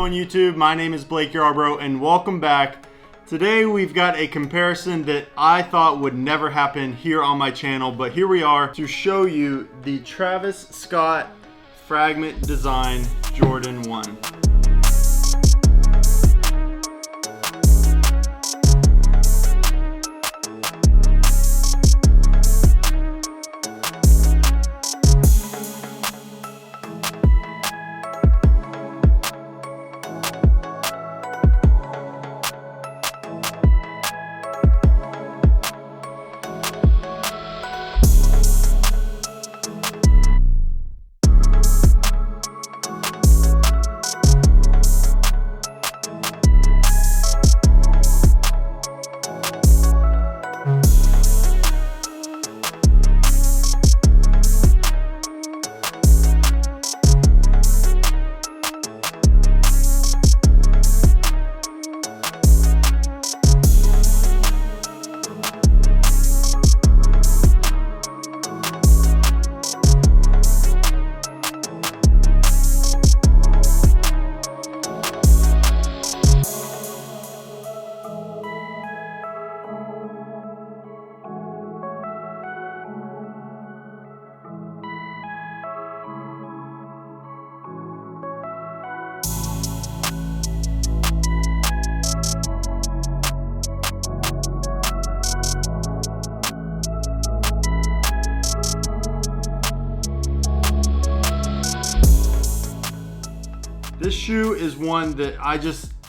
going YouTube? My name is Blake Yarbrough and welcome back. Today we've got a comparison that I thought would never happen here on my channel, but here we are to show you the Travis Scott Fragment Design Jordan 1. This shoe is one that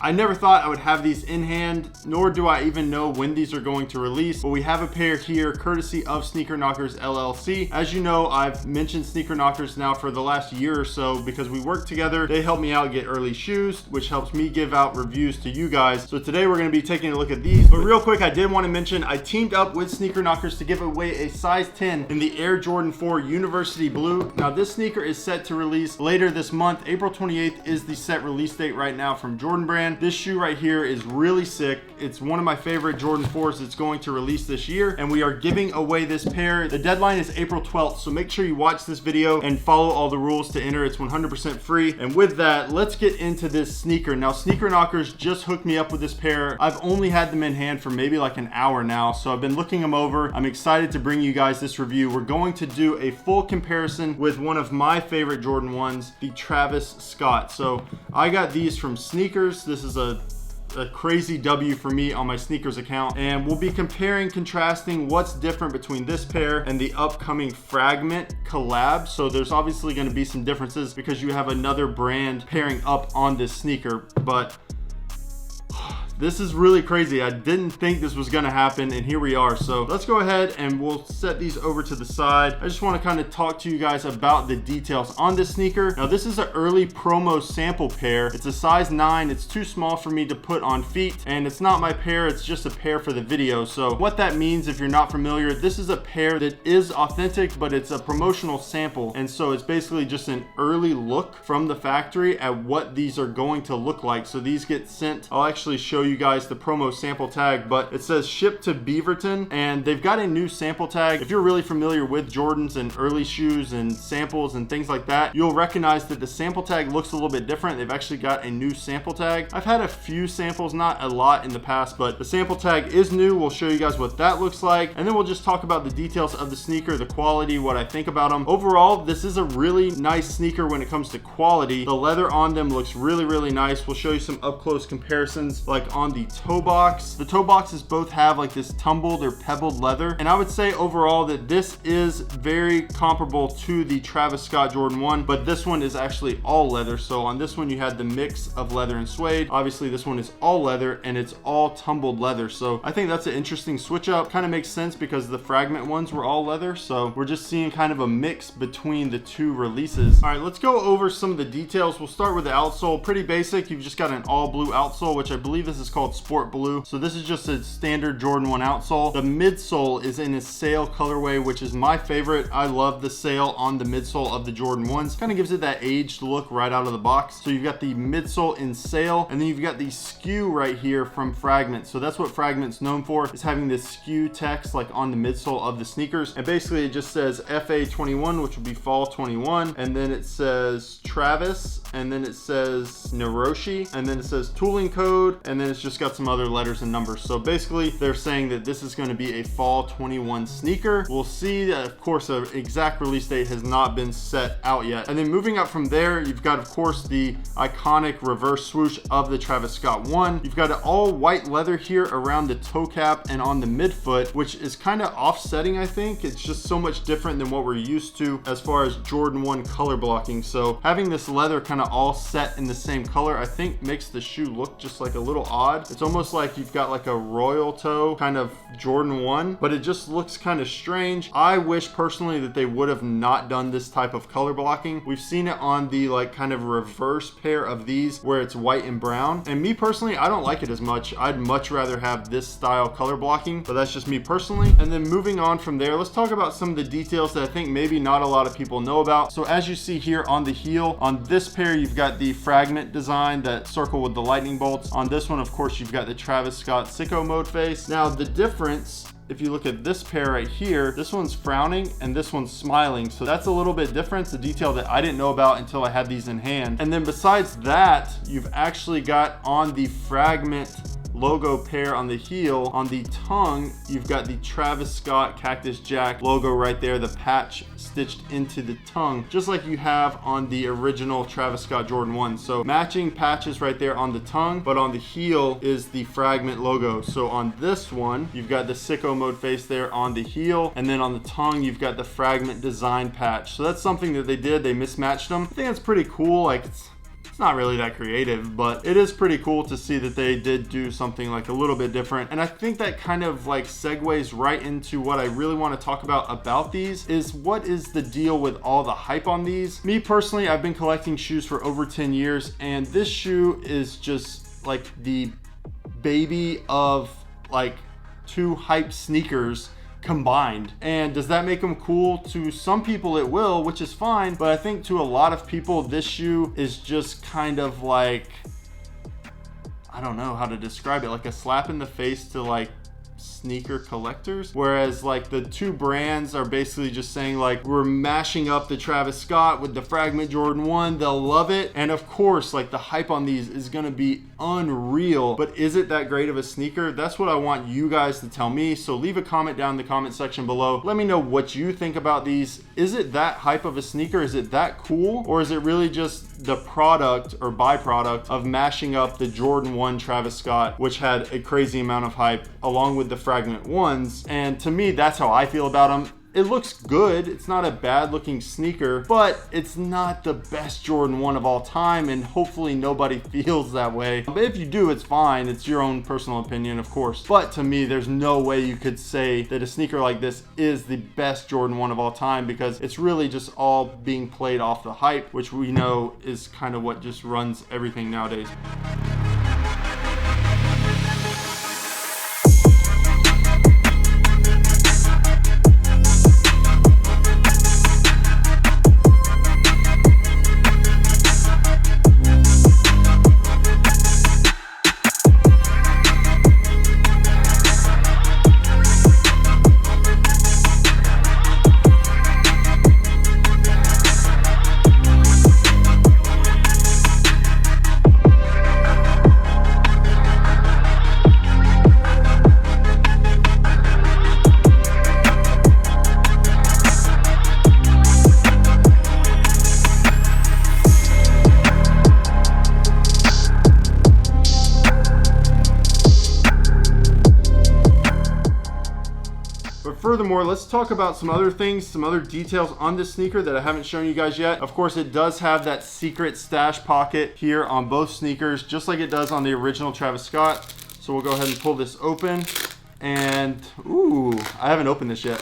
I never thought I would have these in hand, nor do I even know when these are going to release, but we have a pair here courtesy of Sneaker Knockers LLC. As you know, I've mentioned Sneaker Knockers now for the last year or so because we work together. They help me out get early shoes, which helps me give out reviews to you guys. So today we're gonna be taking a look at these, but real quick, I did want to mention I teamed up with Sneaker Knockers to give away a size 10 in the Air Jordan 4 University Blue. Now this sneaker is set to release later this month. April 28th is the set release date right now from Jordan Brand. This shoe right here is really sick. It's one of my favorite Jordan 4s that's going to release this year, and we are giving away this pair. The deadline is April 12th, so make sure you watch this video and follow all the rules to enter. It's 100% free. And with that, let's get into this sneaker. Now, Sneaker Knockers just hooked me up with this pair. I've only had them in hand for maybe like an hour now, so I've been looking them over. I'm excited to bring you guys this review. We're going to do a full comparison with one of my favorite Jordan 1s, the Travis Scott. So I got these from Sneakers. This is a crazy W for me on my sneakers account, and we'll be comparing, contrasting what's different between this pair and the upcoming Fragment collab. So there's obviously going to be some differences because you have another brand pairing up on this sneaker, but this is really crazy. I didn't think this was gonna happen, and here we are. So let's go ahead and we'll set these over to the side. I just wanna kind of talk to you guys about the details on this sneaker. Now this is an early promo sample pair. It's a size 9. It's too small for me to put on feet, and it's not my pair, it's just a pair for the video. So what that means, if you're not familiar, this is a pair that is authentic, but it's a promotional sample. And so it's basically just an early look from the factory at what these are going to look like. So these get sent, I'll actually show you guys the promo sample tag, but it says shipped to Beaverton, and they've got a new sample tag. If you're really familiar with Jordans and early shoes and samples and things like that, you'll recognize that the sample tag looks a little bit different. They've actually got a new sample tag. I've had a few samples, not a lot in the past, but the sample tag is new. We'll show you guys what that looks like, and then we'll just talk about the details of the sneaker, the quality, what I think about them. Overall, this is a really nice sneaker when it comes to quality. The leather on them looks really, really nice. We'll show you some up close comparisons like on the toe box. The toe boxes both have like this tumbled or pebbled leather, and I would say overall that this is very comparable to the Travis Scott Jordan 1, but this one is actually all leather. So on this one you had the mix of leather and suede. Obviously this one is all leather and it's all tumbled leather, so I think that's an interesting switch up. Kind of makes sense because the Fragment ones were all leather, so we're just seeing kind of a mix between the two releases. All right, let's go over some of the details. We'll start with the outsole. Pretty basic. You've just got an all blue outsole, which I believe this is called Sport Blue. So this is just a standard Jordan 1 outsole. The midsole is in a sail colorway, which is my favorite. I love the sail on the midsole of the Jordan 1s. Kind of gives it that aged look right out of the box. So you've got the midsole in sail, and then you've got the skew right here from Fragment. So that's what Fragment's known for, is having this skew text like on the midsole of the sneakers. And basically it just says FA21, which would be fall 21. And then it says Travis, and then it says Naroshi, and then it says tooling code, and then it's just got some other letters and numbers. So basically they're saying that this is going to be a fall 21 sneaker. We'll see. Of course, an exact release date has not been set out yet. And then moving up from there, you've got, of course, the iconic reverse swoosh of the Travis Scott 1. You've got an all white leather here around the toe cap and on the midfoot, which is kind of offsetting, I think. It's just so much different than what we're used to as far as Jordan 1 color blocking. So having this leather kind of all set in the same color, I think makes the shoe look just like a little odd. It's almost like you've got like a royal toe kind of Jordan 1, but it just looks kind of strange. I wish personally that they would have not done this type of color blocking. We've seen it on the like kind of reverse pair of these where it's white and brown. And me personally, I don't like it as much. I'd much rather have this style color blocking, but that's just me personally. And then moving on from there, let's talk about some of the details that I think maybe not a lot of people know about. So as you see here on the heel, on this pair, you've got the Fragment design, that circle with the lightning bolts. On this one, of course, you've got the Travis Scott sicko mode face. Now the difference, if you look at this pair right here, this one's frowning and this one's smiling. So that's a little bit different. It's a detail that I didn't know about until I had these in hand. And then besides that, you've actually got on the Fragment logo pair on the heel, on the tongue, you've got the Travis Scott Cactus Jack logo right there, the patch stitched into the tongue, just like you have on the original Travis Scott Jordan 1. So matching patches right there on the tongue, but on the heel is the Fragment logo. So on this one, you've got the sicko mode face there on the heel, and then on the tongue, you've got the Fragment design patch. So that's something that they did. They mismatched them. I think that's pretty cool. Like, it's not really that creative, but it is pretty cool to see that they did do something like a little bit different. And I think that kind of like segues right into what I really want to talk about these, is what is the deal with all the hype on these. Me personally, I've been collecting shoes for over 10 years, and this shoe is just like the baby of like two hype sneakers combined. And does that make them cool? To some people it will, which is fine, but I think to a lot of people this shoe is just kind of like, I don't know how to describe it, like a slap in the face to like sneaker collectors. Whereas like the two brands are basically just saying like, we're mashing up the Travis Scott with the Fragment Jordan 1, they'll love it. And of course, like the hype on these is gonna be unreal, but is it that great of a sneaker? That's what I want you guys to tell me. So leave a comment down in the comment section below. Let me know what you think about these. Is it that hype of a sneaker? Is it that cool? Or is it really just the product or byproduct of mashing up the Jordan 1 Travis Scott, which had a crazy amount of hype, along with the Fragment 1s? And to me, that's how I feel about them. It looks good. It's not a bad looking sneaker, but it's not the best Jordan 1 of all time, and hopefully nobody feels that way. But if you do, it's fine. It's your own personal opinion, of course. But to me, there's no way you could say that a sneaker like this is the best Jordan 1 of all time, because it's really just all being played off the hype, which we know is kind of what just runs everything nowadays. Furthermore, let's talk about some other things, some other details on this sneaker that I haven't shown you guys yet. Of course, it does have that secret stash pocket here on both sneakers, just like it does on the original Travis Scott. So we'll go ahead and pull this open. And, ooh, I haven't opened this yet.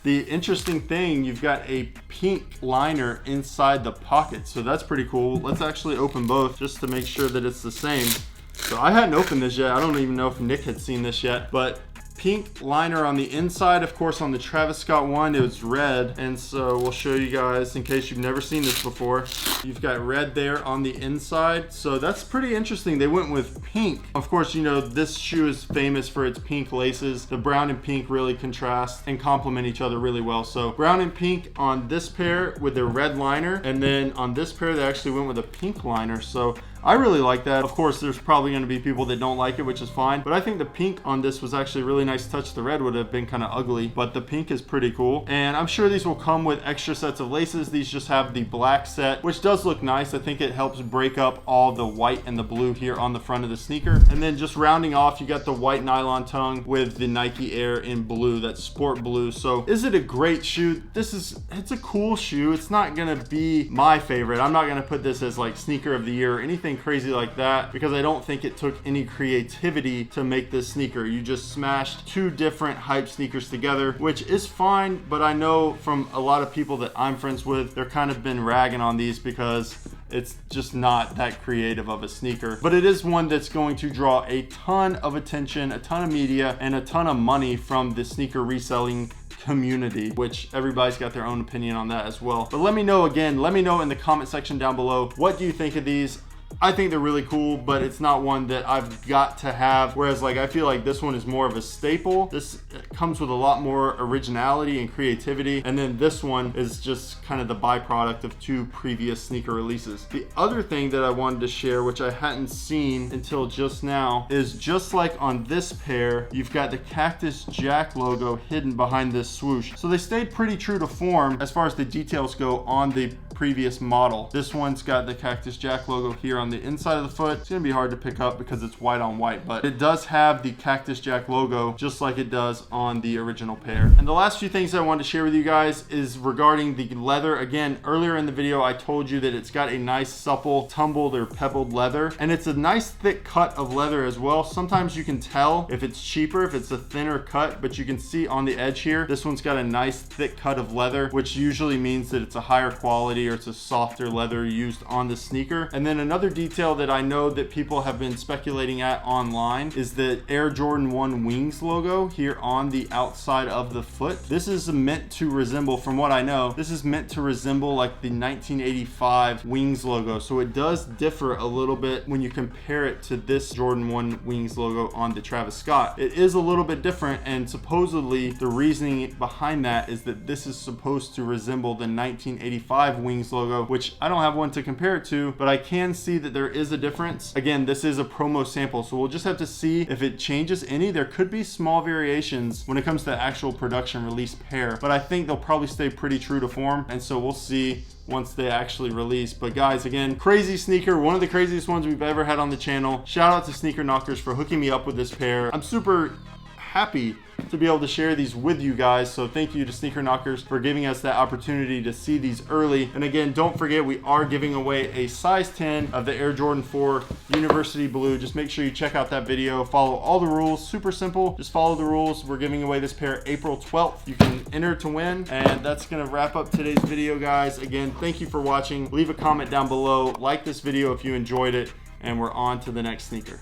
The interesting thing, you've got a pink liner inside the pocket. So that's pretty cool. Let's actually open both just to make sure that it's the same. So I hadn't opened this yet. I don't even know if Nick had seen this yet, but pink liner on the inside. Of course, on the Travis Scott one, it was red. And so we'll show you guys in case you've never seen this before. You've got red there on the inside. So that's pretty interesting. They went with pink. Of course, you know, this shoe is famous for its pink laces. The brown and pink really contrast and complement each other really well. So brown and pink on this pair with their red liner. And then on this pair, they actually went with a pink liner. So I really like that. Of course, there's probably going to be people that don't like it, which is fine. But I think the pink on this was actually a really nice touch. The red would have been kind of ugly, but the pink is pretty cool. And I'm sure these will come with extra sets of laces. These just have the black set, which does look nice. I think it helps break up all the white and the blue here on the front of the sneaker. And then just rounding off, you got the white nylon tongue with the Nike Air in blue, that sport blue. So is it a great shoe? It's a cool shoe. It's not going to be my favorite. I'm not going to put this as like sneaker of the year or anything crazy like that, because I don't think it took any creativity to make this sneaker. You just smashed two different hype sneakers together, which is fine, but I know from a lot of people that I'm friends with, they're kind of been ragging on these because it's just not that creative of a sneaker. But it is one that's going to draw a ton of attention, a ton of media, and a ton of money from the sneaker reselling community, which everybody's got their own opinion on that as well. But let me know in the comment section down below, what do you think of these? I think they're really cool, but it's not one that I've got to have. Whereas like, I feel like this one is more of a staple. This comes with a lot more originality and creativity. And then this one is just kind of the byproduct of two previous sneaker releases. The other thing that I wanted to share, which I hadn't seen until just now, is just like on this pair, you've got the Cactus Jack logo hidden behind this swoosh. So they stayed pretty true to form as far as the details go on the previous model. This one's got the Cactus Jack logo here on the inside of the foot. It's gonna be hard to pick up because it's white on white, but it does have the Cactus Jack logo just like it does on the original pair. And the last few things I wanted to share with you guys is regarding the leather. Again, earlier in the video, I told you that it's got a nice supple tumbled or pebbled leather, and it's a nice thick cut of leather as well. Sometimes you can tell if it's cheaper, if it's a thinner cut, but you can see on the edge here, this one's got a nice thick cut of leather, which usually means that it's a higher quality or it's a softer leather used on the sneaker. And then another detail that I know that people have been speculating at online is the Air Jordan 1 Wings logo here on the outside of the foot. This is meant to resemble, from what I know, this is meant to resemble like the 1985 Wings logo. So it does differ a little bit when you compare it to this Jordan 1 Wings logo on the Travis Scott. It is a little bit different, and supposedly the reasoning behind that is that this is supposed to resemble the 1985 Wings logo, which I don't have one to compare it to, but I can see that there is a difference. Again, this is a promo sample, so we'll just have to see if it changes any. There could be small variations when it comes to actual production release pair, but I think they'll probably stay pretty true to form, and so we'll see once they actually release. But guys, again, crazy sneaker, one of the craziest ones we've ever had on the channel. Shout out to Sneaker Knockers for hooking me up with this pair. I'm super happy to be able to share these with you guys, so thank you to Sneaker Knockers for giving us that opportunity to see these early. And again, don't forget, we are giving away a size 10 of the Air Jordan 4 University Blue. Just make sure you check out that video, follow all the rules, super simple, just follow the rules. We're giving away this pair April 12th. You can enter to win, and that's gonna wrap up today's video, guys. Again, thank you for watching. Leave a comment down below, like this video if you enjoyed it, and we're on to the next sneaker.